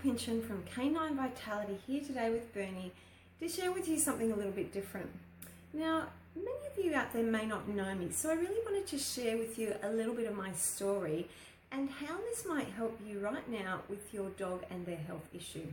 Pinchen from Canine Vitality here today with Bernie to share with you something a little bit different. Now, many of you out there may not know me, so I really wanted to share with you a little bit of my story and how this might help you right now with your dog and their health issue.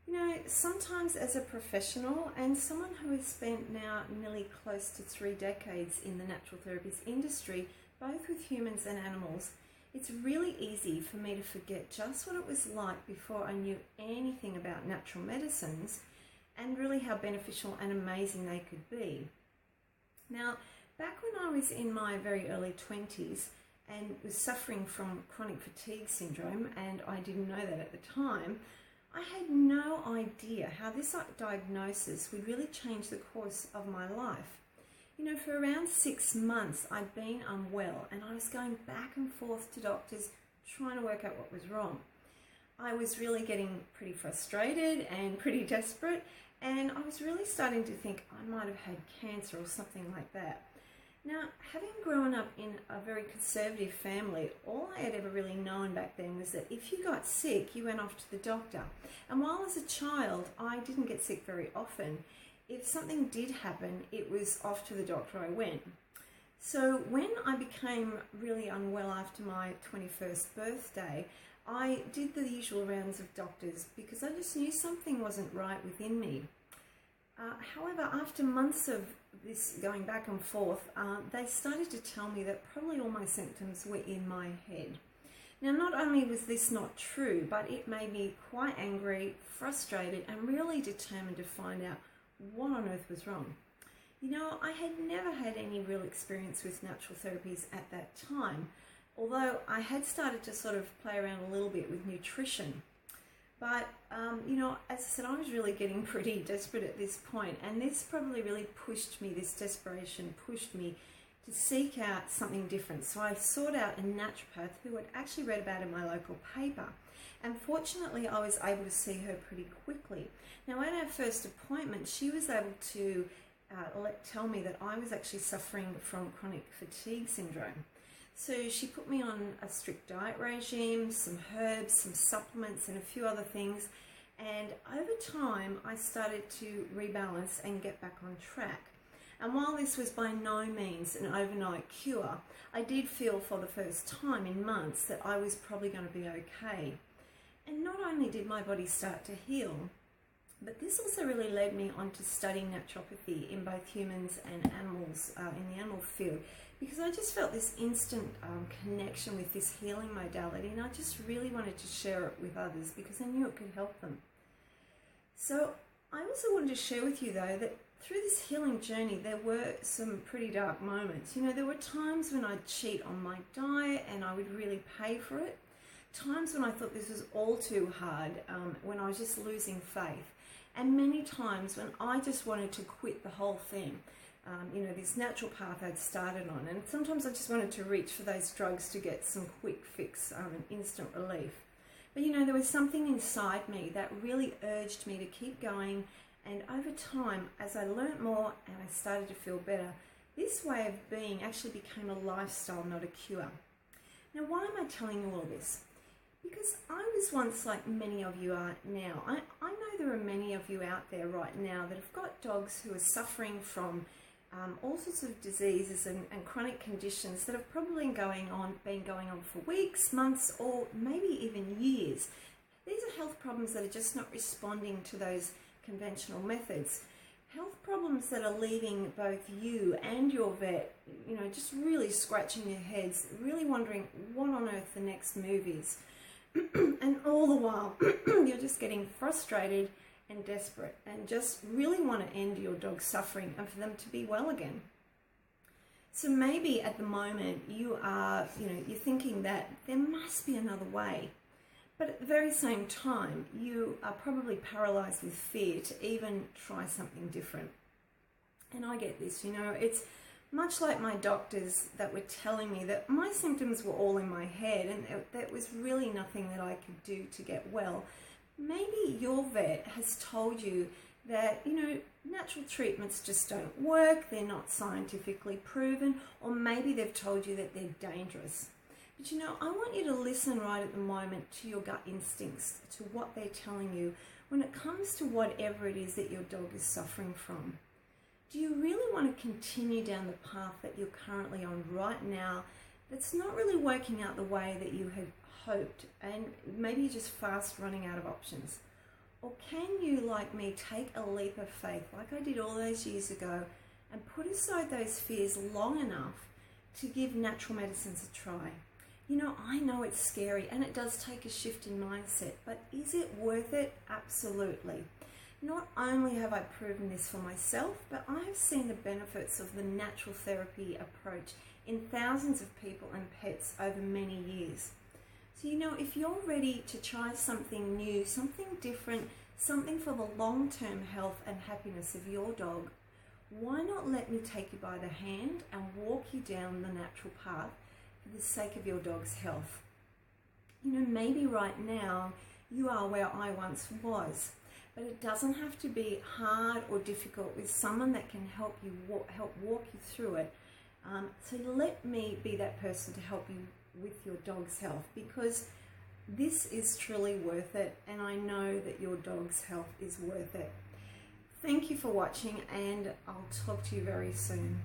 You know, sometimes as a professional and someone who has spent now nearly close to 3 decades in the natural therapies industry, both with humans and animals, it's really easy for me to forget just what it was like before I knew anything about natural medicines and really how beneficial and amazing they could be. Now, back when I was in my very early 20s and was suffering from chronic fatigue syndrome, and I didn't know that at the time, I had no idea how this diagnosis would really change the course of my life. You know, for around 6 months, I'd been unwell and I was going back and forth to doctors trying to work out what was wrong. I was really getting pretty frustrated and pretty desperate, and I was really starting to think I might have had cancer or something like that. Now, having grown up in a very conservative family, all I had ever really known back then was that if you got sick, you went off to the doctor. And while as a child, I didn't get sick very often, if something did happen, it was off to the doctor I went. So when I became really unwell after my 21st birthday, I did the usual rounds of doctors because I just knew something wasn't right within me. However, after months of this going back and forth, they started to tell me that probably all my symptoms were in my head. Now, not only was this not true, but it made me quite angry, frustrated, and really determined to find out what on earth was wrong. You know, I had never had any real experience with natural therapies at that time, although I had started to sort of play around a little bit with nutrition. But, you know, as I said, I was really getting pretty desperate at this point, and this probably really pushed me, this desperation pushed me to seek out something different. So I sought out a naturopath who I'd actually read about in my local paper. And fortunately, I was able to see her pretty quickly. Now, at our first appointment, she was able to tell me that I was actually suffering from chronic fatigue syndrome. So she put me on a strict diet regime, some herbs, some supplements, and a few other things. And over time, I started to rebalance and get back on track. And while this was by no means an overnight cure, I did feel for the first time in months that I was probably going to be okay. And not only did my body start to heal, but this also really led me on to studying naturopathy in both humans and animals, in the animal field, because I just felt this instant connection with this healing modality, and I just really wanted to share it with others because I knew it could help them. So I also wanted to share with you, though, that through this healing journey, there were some pretty dark moments. You know, there were times when I'd cheat on my diet and I would really pay for it. Times when I thought this was all too hard, when I was just losing faith. And many times when I just wanted to quit the whole thing. You know, this natural path I'd started on. And sometimes I just wanted to reach for those drugs to get some quick fix, instant relief. But you know, there was something inside me that really urged me to keep going. And over time, as I learnt more and I started to feel better, this way of being actually became a lifestyle, not a cure. Now, why am I telling you all this? Because I was once like many of you are now. I know there are many of you out there right now that have got dogs who are suffering from all sorts of diseases and chronic conditions that have probably been going on for weeks, months, or maybe even years. These are health problems that are just not responding to those conventional methods. Health problems that are leaving both you and your vet, you know, just really scratching your heads, really wondering what on earth the next move is. And all the while, you're just getting frustrated and desperate and just really want to end your dog's suffering and for them to be well again. So maybe at the moment you are, you know, you're thinking that there must be another way. But at the very same time, you are probably paralyzed with fear to even try something different. And I get this, you know, it's much like my doctors that were telling me that my symptoms were all in my head and there was really nothing that I could do to get well. Maybe your vet has told you that, you know, natural treatments just don't work, they're not scientifically proven, or maybe they've told you that they're dangerous. But you know, I want you to listen right at the moment to your gut instincts, to what they're telling you when it comes to whatever it is that your dog is suffering from. Do you really want to continue down the path that you're currently on right now that's not really working out the way that you had hoped, and maybe you're just fast running out of options? Or can you, like me, take a leap of faith like I did all those years ago and put aside those fears long enough to give natural medicines a try? You know, I know it's scary and it does take a shift in mindset, but is it worth it? Absolutely. Not only have I proven this for myself, but I have seen the benefits of the natural therapy approach in thousands of people and pets over many years. So, you know, if you're ready to try something new, something different, something for the long-term health and happiness of your dog, why not let me take you by the hand and walk you down the natural path for the sake of your dog's health? You know, maybe right now you are where I once was, but it doesn't have to be hard or difficult with someone that can help walk you through it. So let me be that person to help you with your dog's health, because this is truly worth it, and I know that your dog's health is worth it. Thank you for watching, and I'll talk to you very soon.